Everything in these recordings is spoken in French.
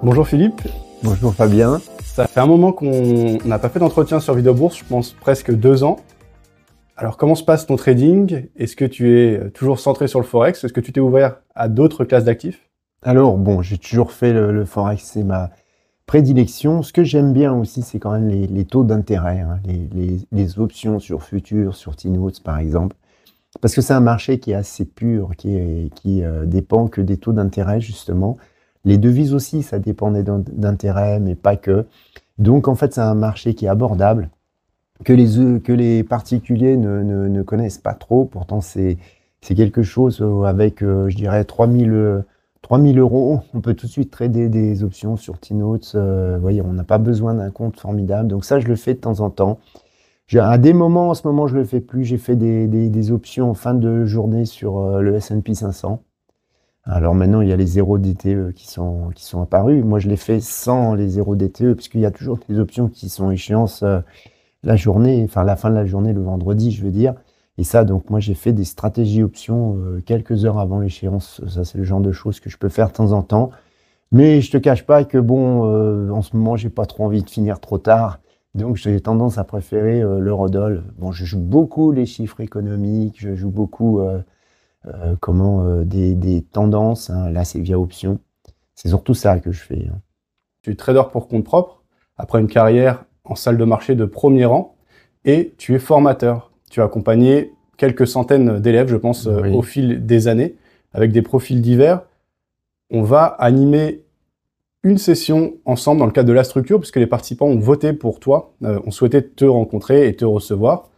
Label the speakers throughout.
Speaker 1: Bonjour Philippe.
Speaker 2: Bonjour Fabien.
Speaker 1: Ça fait un moment qu'on n'a pas fait d'entretien sur Vidéo Bourse, je pense presque 2 ans. Alors comment se passe ton trading? Est-ce que tu es toujours centré sur le Forex? Est-ce que tu t'es ouvert à d'autres classes d'actifs?
Speaker 2: Alors bon, j'ai toujours fait le Forex, c'est ma prédilection. Ce que j'aime bien aussi, c'est quand même les taux d'intérêt, hein, les options sur futures, sur T-Notes par exemple. Parce que c'est un marché qui est assez pur, qui dépend que des taux d'intérêt justement. Les devises aussi, ça dépend des d'intérêt, mais pas que. Donc en fait, c'est un marché qui est abordable, que les particuliers ne connaissent pas trop. Pourtant, c'est quelque chose avec, je dirais, 3000 euros. On peut tout de suite trader des options sur T-Notes. Vous voyez, on n'a pas besoin d'un compte formidable. Donc ça, je le fais de temps en temps. À des moments, en ce moment, je le fais plus. J'ai fait des options en fin de journée sur le S&P 500. Alors maintenant, il y a les 0 DTE qui sont apparus. Moi, je les fais sans les 0 DTE, puisqu'il y a toujours des options qui sont échéances la journée, enfin la fin de la journée, le vendredi, je veux dire. Et ça, donc moi, j'ai fait des stratégies options quelques heures avant l'échéance. Ça, c'est le genre de choses que je peux faire de temps en temps. Mais je te cache pas que bon, en ce moment, j'ai pas trop envie de finir trop tard. Donc, j'ai tendance à préférer l'eurodoll. Bon, je joue beaucoup les chiffres économiques, je joue beaucoup des tendances, hein. Là, c'est via option. C'est surtout ça que je fais, hein.
Speaker 1: Tu es trader pour compte propre, après une carrière en salle de marché de premier rang, et tu es formateur. Tu as accompagné quelques centaines d'élèves, je pense,
Speaker 2: Oui.
Speaker 1: au fil des années, avec des profils divers. On va animer une session ensemble dans le cadre de la structure, puisque les participants ont voté pour toi, ont souhaité te rencontrer et te recevoir.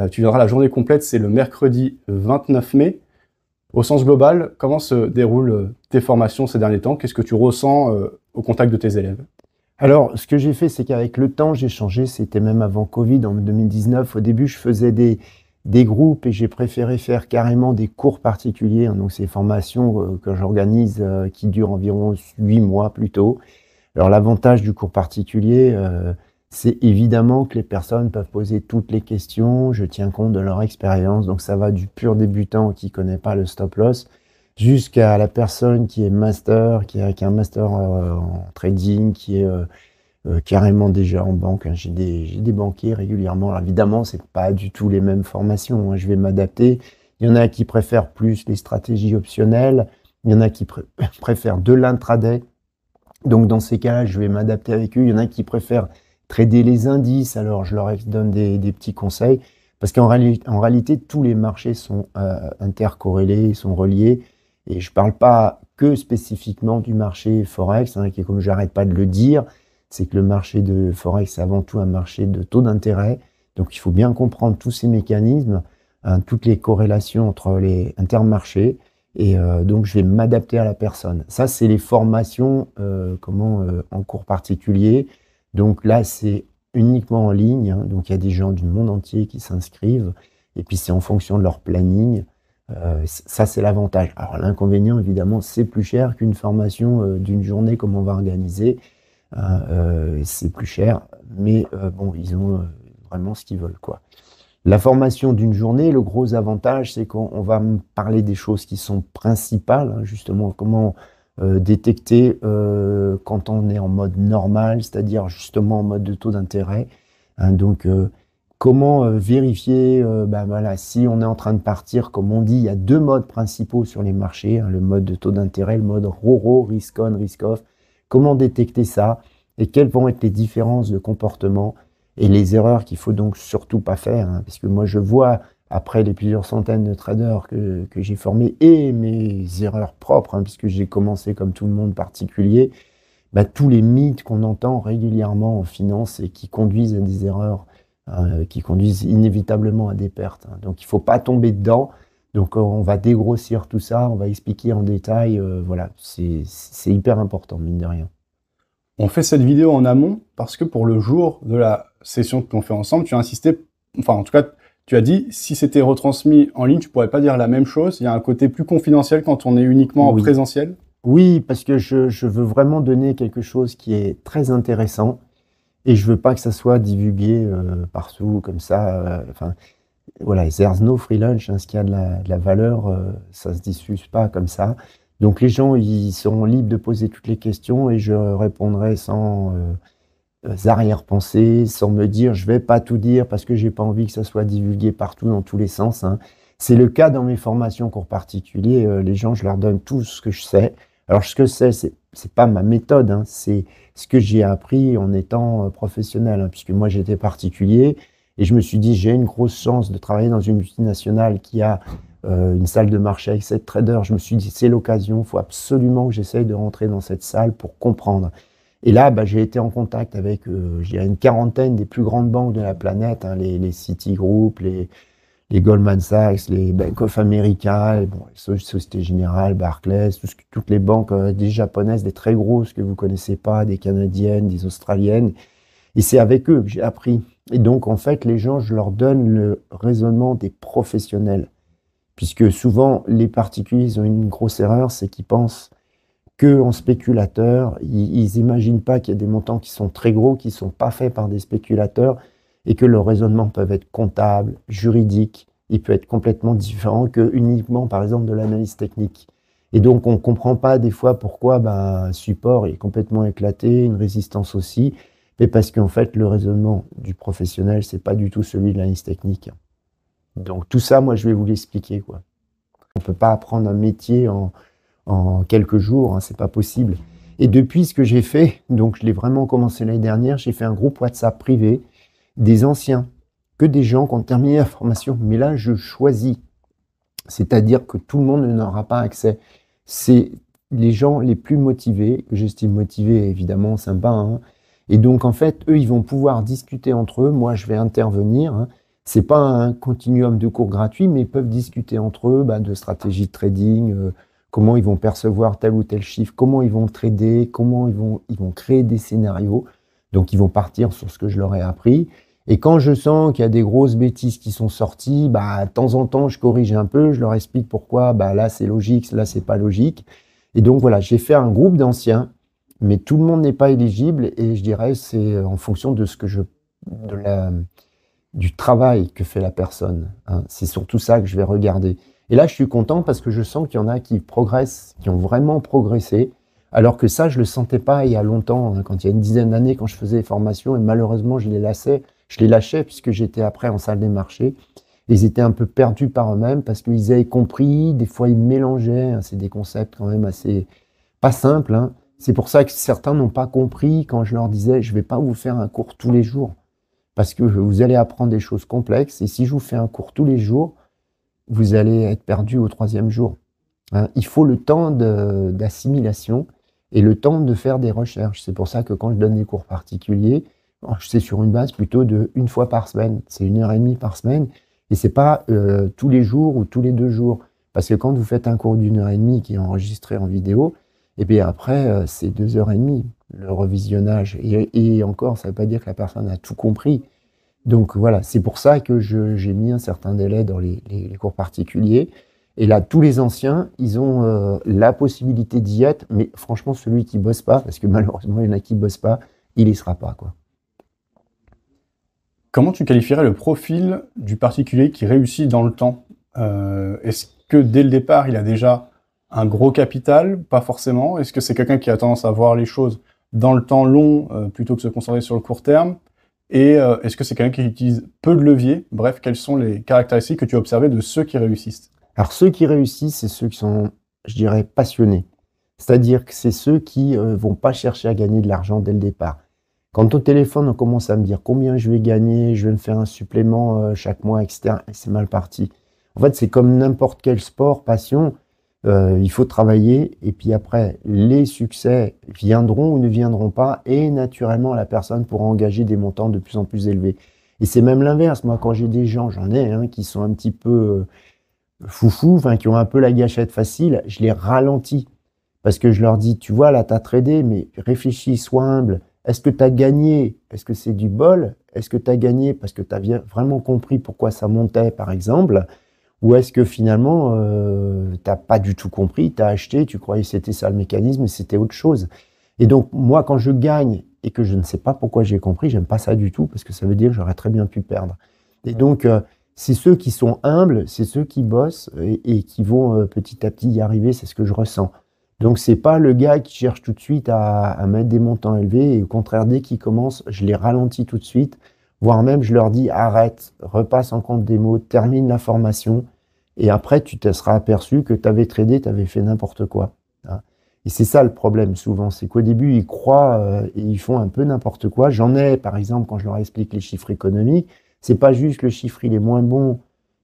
Speaker 1: Tu viendras la journée complète, c'est le mercredi 29 mai. Au sens global, comment se déroulent tes formations ces derniers temps? Qu'est-ce que tu ressens au contact de tes élèves?
Speaker 2: Alors, ce que j'ai fait, c'est qu'avec le temps, j'ai changé. C'était même avant Covid, en 2019. Au début, je faisais des groupes et j'ai préféré faire carrément des cours particuliers, hein. Donc, ces formations que j'organise qui durent environ 8 mois plutôt. Alors, l'avantage du cours particulier, c'est évidemment que les personnes peuvent poser toutes les questions. Je tiens compte de leur expérience. Donc, ça va du pur débutant qui ne connaît pas le stop-loss jusqu'à la personne qui est master, qui a un master en trading, qui est carrément déjà en banque, hein. J'ai des banquiers régulièrement. Alors, évidemment, c'est pas du tout les mêmes formations, hein. Je vais m'adapter. Il y en a qui préfèrent plus les stratégies optionnelles. Il y en a qui préfèrent de l'intraday. Donc, dans ces cas-là, je vais m'adapter avec eux. Il y en a qui préfèrent trader les indices. Alors, je leur donne des petits conseils. Parce qu'en réalité, tous les marchés sont intercorrélés, sont reliés. Et je ne parle pas que spécifiquement du marché Forex, hein, qui est, comme j'arrête pas de le dire, c'est que le marché de Forex, c'est avant tout un marché de taux d'intérêt. Donc, il faut bien comprendre tous ces mécanismes, hein, toutes les corrélations entre les intermarchés. Et donc, je vais m'adapter à la personne. Ça, c'est les formations en cours particulier. Donc là, c'est uniquement en ligne, hein. Donc, il y a des gens du monde entier qui s'inscrivent. Et puis, c'est en fonction de leur planning. Ça, c'est l'avantage. Alors, l'inconvénient, évidemment, c'est plus cher qu'une formation d'une journée comme on va organiser. C'est plus cher, mais bon, ils ont vraiment ce qu'ils veulent, quoi. La formation d'une journée, le gros avantage, c'est qu'on va me parler des choses qui sont principales, hein, justement, comment détecter quand on est en mode normal, c'est-à-dire justement en mode de taux d'intérêt, hein. Donc, comment vérifier, voilà, si on est en train de partir, comme on dit, il y a 2 modes principaux sur les marchés, hein, le mode de taux d'intérêt, le mode RORO, risk on, risk off. Comment détecter ça et quelles vont être les différences de comportement et les erreurs qu'il faut donc surtout pas faire, hein, parce que moi je vois après les plusieurs centaines de traders que j'ai formés et mes erreurs propres, hein, puisque j'ai commencé comme tout le monde particulier, tous les mythes qu'on entend régulièrement en finance et qui conduisent à des erreurs, qui conduisent inévitablement à des pertes, hein. Donc il ne faut pas tomber dedans. Donc on va dégrossir tout ça, on va expliquer en détail, voilà, c'est hyper important, mine de rien.
Speaker 1: On fait cette vidéo en amont parce que pour le jour de la session qu'on fait ensemble, tu as insisté, enfin en tout cas, tu as dit, si c'était retransmis en ligne, tu pourrais pas dire la même chose. Il y a un côté plus confidentiel quand on est uniquement en présentiel.
Speaker 2: Oui, parce que je veux vraiment donner quelque chose qui est très intéressant et je veux pas que ça soit divulgué partout comme ça. Enfin, voilà, there's no free lunch, hein, ce qui a de la valeur, ça se diffuse pas comme ça. Donc les gens, ils seront libres de poser toutes les questions et je répondrai sans arrière-pensée, sans me dire je vais pas tout dire parce que j'ai pas envie que ça soit divulgué partout dans tous les sens, hein. C'est le cas dans mes formations cours particuliers. Les gens, je leur donne tout ce que je sais. Alors ce que c'est pas ma méthode, hein, c'est ce que j'ai appris en étant professionnel, hein, puisque moi j'étais particulier et je me suis dit j'ai une grosse chance de travailler dans une multinationale qui a une salle de marché avec 7 traders. Je me suis dit c'est l'occasion, il faut absolument que j'essaye de rentrer dans cette salle pour comprendre. Et là, j'ai été en contact avec une quarantaine des plus grandes banques de la planète, hein, les Citigroup, les Goldman Sachs, les Bank of America, les Société Générale, Barclays, toutes les banques, des japonaises, des très grosses que vous connaissez pas, des canadiennes, des australiennes. Et c'est avec eux que j'ai appris. Et donc, en fait, les gens, je leur donne le raisonnement des professionnels. Puisque souvent, les particuliers, ils ont une grosse erreur, c'est qu'ils pensent qu'en spéculateurs, ils n'imaginent pas qu'il y a des montants qui sont très gros, qui ne sont pas faits par des spéculateurs, et que le raisonnement peut être comptable, juridique, il peut être complètement différent que uniquement, par exemple, de l'analyse technique. Et donc, on ne comprend pas des fois pourquoi un support est complètement éclaté, une résistance aussi, mais parce qu'en fait, le raisonnement du professionnel, c'est pas du tout celui de l'analyse technique. Donc, tout ça, moi, je vais vous l'expliquer, quoi. On ne peut pas apprendre un métier en quelques jours, hein, c'est pas possible. Et depuis ce que j'ai fait, donc je l'ai vraiment commencé l'année dernière, j'ai fait un groupe WhatsApp privé des anciens, que des gens qui ont terminé la formation. Mais là, je choisis. C'est-à-dire que tout le monde n'aura pas accès. C'est les gens les plus motivés, que j'estime motivés, évidemment, sympa, hein. Et donc, en fait, eux, ils vont pouvoir discuter entre eux. Moi, je vais intervenir, hein. C'est pas un continuum de cours gratuit, mais ils peuvent discuter entre eux de stratégie de trading, comment ils vont percevoir tel ou tel chiffre, comment ils vont trader, comment ils vont créer des scénarios. Donc, ils vont partir sur ce que je leur ai appris. Et quand je sens qu'il y a des grosses bêtises qui sont sorties, de temps en temps, je corrige un peu, je leur explique pourquoi, là, c'est logique, là, c'est pas logique. Et donc, voilà, j'ai fait un groupe d'anciens, mais tout le monde n'est pas éligible. Et je dirais, c'est en fonction de du travail que fait la personne, hein. C'est surtout ça que je vais regarder. Et là, je suis content parce que je sens qu'il y en a qui progressent, qui ont vraiment progressé. Alors que ça, je le sentais pas il y a longtemps, hein, quand il y a une dizaine d'années, quand je faisais les formations, et malheureusement, je les lâchais puisque j'étais après en salle des marchés. Et ils étaient un peu perdus par eux-mêmes parce qu'ils avaient compris, des fois ils mélangeaient, hein, c'est des concepts quand même assez pas simples, hein. C'est pour ça que certains n'ont pas compris quand je leur disais, je vais pas vous faire un cours tous les jours, parce que vous allez apprendre des choses complexes, et si je vous fais un cours tous les jours, vous allez être perdu au 3e jour, hein. Il faut le temps d'assimilation et le temps de faire des recherches. C'est pour ça que quand je donne des cours particuliers, c'est sur une base plutôt de 1 fois par semaine. C'est 1h30 par semaine. Et c'est pas tous les jours ou tous les 2 jours. Parce que quand vous faites un cours d'1h30 qui est enregistré en vidéo, et bien après, c'est 2h30, le revisionnage. Et encore, ça ne veut pas dire que la personne a tout compris. Donc voilà, c'est pour ça que j'ai mis un certain délai dans les cours particuliers. Et là, tous les anciens, ils ont la possibilité d'y être, mais franchement, celui qui bosse pas, parce que malheureusement, il y en a qui bossent pas, il y sera pas, quoi.
Speaker 1: Comment tu qualifierais le profil du particulier qui réussit dans le temps? Est-ce que dès le départ, il a déjà un gros capital? Pas forcément. Est-ce que c'est quelqu'un qui a tendance à voir les choses dans le temps long plutôt que se concentrer sur le court terme? Et est-ce que c'est quelqu'un qui utilise peu de leviers? Bref, quelles sont les caractéristiques que tu as observées de ceux qui réussissent?
Speaker 2: Alors, ceux qui réussissent, c'est ceux qui sont, je dirais, passionnés. C'est-à-dire que c'est ceux qui vont pas chercher à gagner de l'argent dès le départ. Quand au téléphone, on commence à me dire combien je vais gagner, je vais me faire un supplément chaque mois, etc., et c'est mal parti. En fait, c'est comme n'importe quel sport, passion. Il faut travailler, et puis après, les succès viendront ou ne viendront pas, et naturellement, la personne pourra engager des montants de plus en plus élevés. Et c'est même l'inverse. Moi, quand j'ai des gens, j'en ai, hein, qui sont un petit peu foufou, qui ont un peu la gâchette facile, je les ralentis. Parce que je leur dis, tu vois, là, tu as tradé, mais réfléchis, sois humble. Est-ce que tu as gagné? Est-ce que c'est du bol? Est-ce que tu as gagné parce que tu as vraiment compris pourquoi ça montait, par exemple? Ou est-ce que finalement, tu n'as pas du tout compris, tu as acheté, tu croyais que c'était ça le mécanisme, et c'était autre chose. Et donc, moi, quand je gagne et que je ne sais pas pourquoi j'ai compris, j'aime pas ça du tout, parce que ça veut dire que j'aurais très bien pu perdre. Et donc, c'est ceux qui sont humbles, c'est ceux qui bossent et qui vont petit à petit y arriver, c'est ce que je ressens. Donc, c'est pas le gars qui cherche tout de suite à mettre des montants élevés. Et au contraire, dès qu'ils commencent, je les ralentis tout de suite. Voire même, je leur dis, arrête, repasse en compte démo, termine la formation. Et après, tu te seras aperçu que tu avais tradé, tu avais fait n'importe quoi. Hein. Et c'est ça le problème souvent, c'est qu'au début, ils croient et ils font un peu n'importe quoi. J'en ai, par exemple, quand je leur explique les chiffres économiques, c'est pas juste le chiffre, il est moins bon,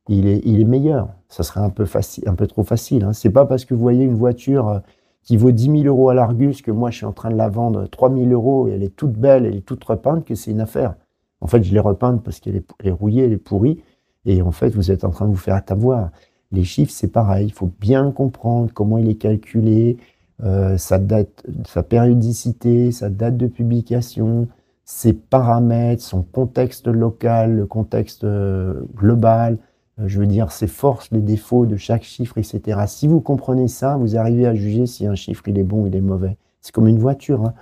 Speaker 2: il est meilleur. Ça serait un peu facile, un peu trop facile. Hein. C'est pas parce que vous voyez une voiture qui vaut 10 000 euros à l'Argus que moi, je suis en train de la vendre 3 000 euros et elle est toute belle, elle est toute repeinte que c'est une affaire. En fait, je l'ai repeinte parce qu'elle est rouillée, elle est pourrie. Et en fait, vous êtes en train de vous faire avoir. Les chiffres, c'est pareil. Il faut bien comprendre comment il est calculé, sa date, sa périodicité, sa date de publication, ses paramètres, son contexte local, le contexte global. Je veux dire, ses forces, les défauts de chaque chiffre, etc. Si vous comprenez ça, vous arrivez à juger si un chiffre il est bon ou il est mauvais. C'est comme une voiture. Hein.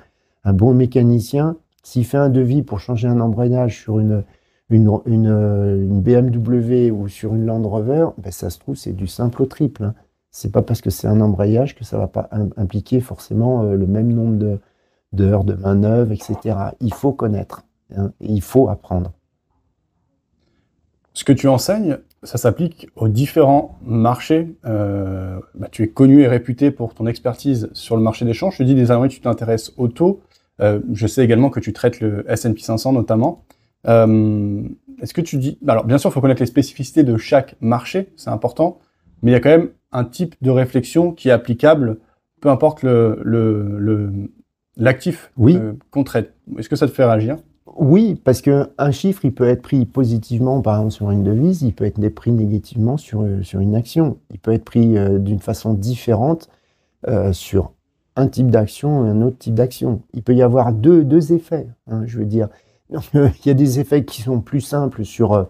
Speaker 2: Un bon mécanicien, s'il fait un devis pour changer un embrayage sur une BMW ou sur une Land Rover, ben ça se trouve, c'est du simple au triple. Hein. C'est pas parce que c'est un embrayage que ça va pas impliquer forcément le même nombre d'heures de manœuvre, etc. Il faut connaître, hein, il faut apprendre.
Speaker 1: Ce que tu enseignes, ça s'applique aux différents marchés. Tu es connu et réputé pour ton expertise sur le marché des changes. Je te dis désormais tu t'intéresses au taux. Je sais également que tu traites le S&P 500 notamment. Est-ce que tu dis... Alors, bien sûr, il faut connaître les spécificités de chaque marché, c'est important, mais il y a quand même un type de réflexion qui est applicable, peu importe l'actif
Speaker 2: Oui.
Speaker 1: qu'on traite. Est-ce que ça te fait réagir?
Speaker 2: Oui, parce qu'un chiffre, il peut être pris positivement, par exemple, sur une devise, il peut être pris négativement sur une action. Il peut être pris d'une façon différente sur un type d'action et un autre type d'action. Il peut y avoir deux effets, hein, je veux dire. Il y a des effets qui sont plus simples sur,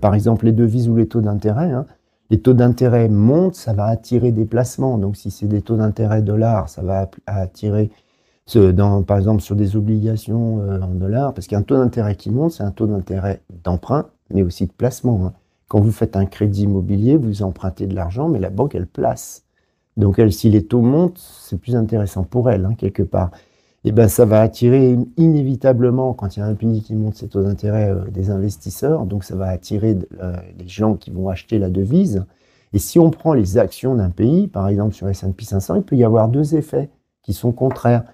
Speaker 2: par exemple, les devises ou les taux d'intérêt. Hein. Les taux d'intérêt montent, ça va attirer des placements. Donc, si c'est des taux d'intérêt dollars, ça va attirer, par exemple, sur des obligations en dollars. Parce qu'un taux d'intérêt qui monte, c'est un taux d'intérêt d'emprunt, mais aussi de placement. Hein. Quand vous faites un crédit immobilier, vous empruntez de l'argent, mais la banque, elle place. Donc, elle, si les taux montent, c'est plus intéressant pour elle, hein, quelque part. Et ben, ça va attirer inévitablement, quand il y a un pays qui monte ses taux d'intérêt, des investisseurs. Donc, ça va attirer les gens qui vont acheter la devise. Et si on prend les actions d'un pays, par exemple sur S&P 500, il peut y avoir deux effets qui sont contraires.